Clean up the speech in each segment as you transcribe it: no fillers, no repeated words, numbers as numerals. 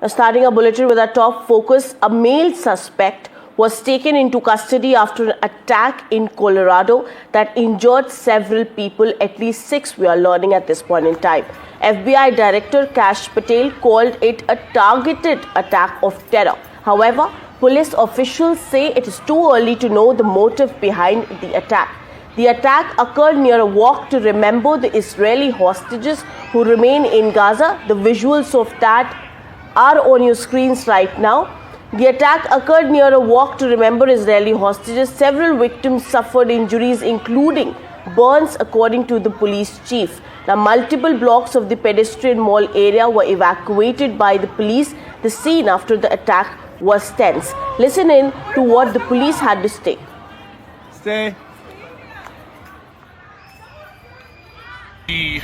Now, starting a bulletin with our top focus, a male suspect was taken into custody after an attack in Colorado that injured several people, at least 6 we are learning at this point in time. FBI Director Kash Patel called it a targeted attack of terror. However, police officials say it is too early to know the motive behind the attack. The attack occurred near a walk to remember the Israeli hostages who remain in Gaza. The visuals of that are on your screens right now. The attack occurred near a walk to remember Israeli hostages. Several victims suffered injuries, including burns, according to the police chief. Now, multiple blocks of the pedestrian mall area were evacuated by the police. The scene after the attack was tense. Listen in to what the police had to say. Stay. The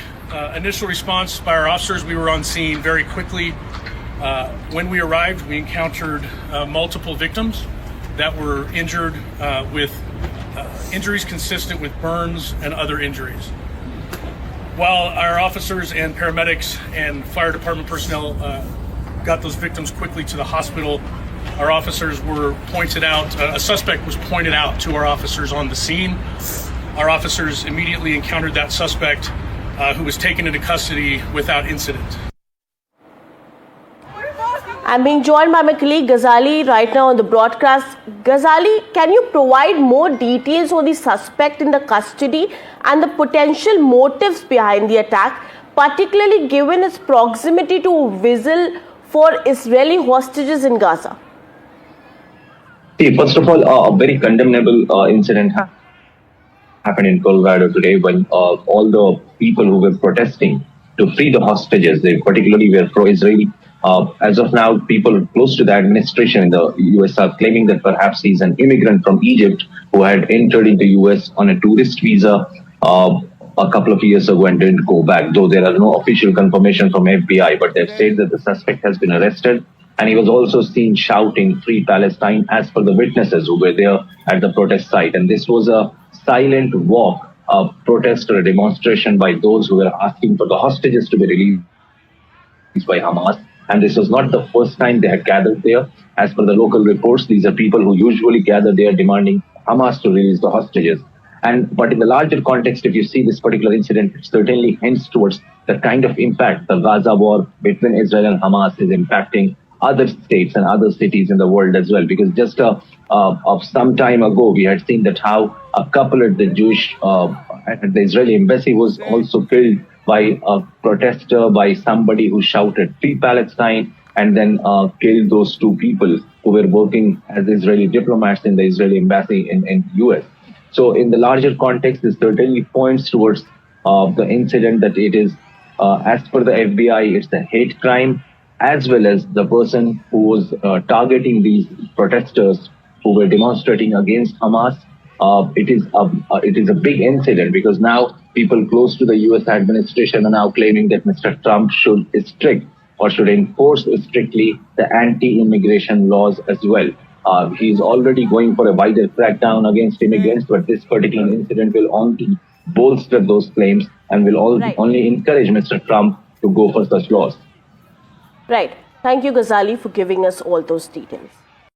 initial response by our officers, we were on scene very quickly. When we arrived, we encountered multiple victims that were injured with injuries consistent with burns and other injuries. While our officers and paramedics and fire department personnel got those victims quickly to the hospital, our officers were pointed out, a suspect was pointed out to our officers on the scene. Our officers immediately encountered that suspect who was taken into custody without incident. I'm being joined by my colleague Ghazali right now on the broadcast. Ghazali, can you provide more details on the suspect in the custody and the potential motives behind the attack, particularly given its proximity to a vessel for Israeli hostages in Gaza? See, first of all, a very condemnable incident happened in Colorado today when all the people who were protesting to free the hostages, they particularly were pro-Israeli. As of now, people close to the administration in the U.S. are claiming that perhaps he's an immigrant from Egypt who had entered into U.S. on a tourist visa a couple of years ago and didn't go back, though there are no official confirmation from FBI, but they've said that the suspect has been arrested. And he was also seen shouting, "Free Palestine," as per the witnesses who were there at the protest site. And this was a silent walk, a protest or a demonstration by those who were asking for the hostages to be released by Hamas. And this was not the first time they had gathered there. As per the local reports, these are people who usually gather there demanding Hamas to release the hostages. But in the larger context, if you see this particular incident, it certainly hints towards the kind of impact the Gaza war between Israel and Hamas is impacting other states and other cities in the world as well. Because just of some time ago, we had seen that how a couple at the at the Israeli embassy was also killed by a protester, by somebody who shouted "Free Palestine," and then killed those two people who were working as Israeli diplomats in the Israeli embassy in US. So in the larger context, this certainly points towards the incident that it is, as per the FBI, it's a hate crime, as well as the person who was targeting these protesters who were demonstrating against Hamas. It is a big incident because now people close to the U.S. administration are now claiming that Mr. Trump should enforce strictly the anti-immigration laws as well. He's already going for a wider crackdown against immigrants, but this particular incident will only bolster those claims and will only encourage Mr. Trump to go for such laws. Right. Thank you, Ghazali, for giving us all those details.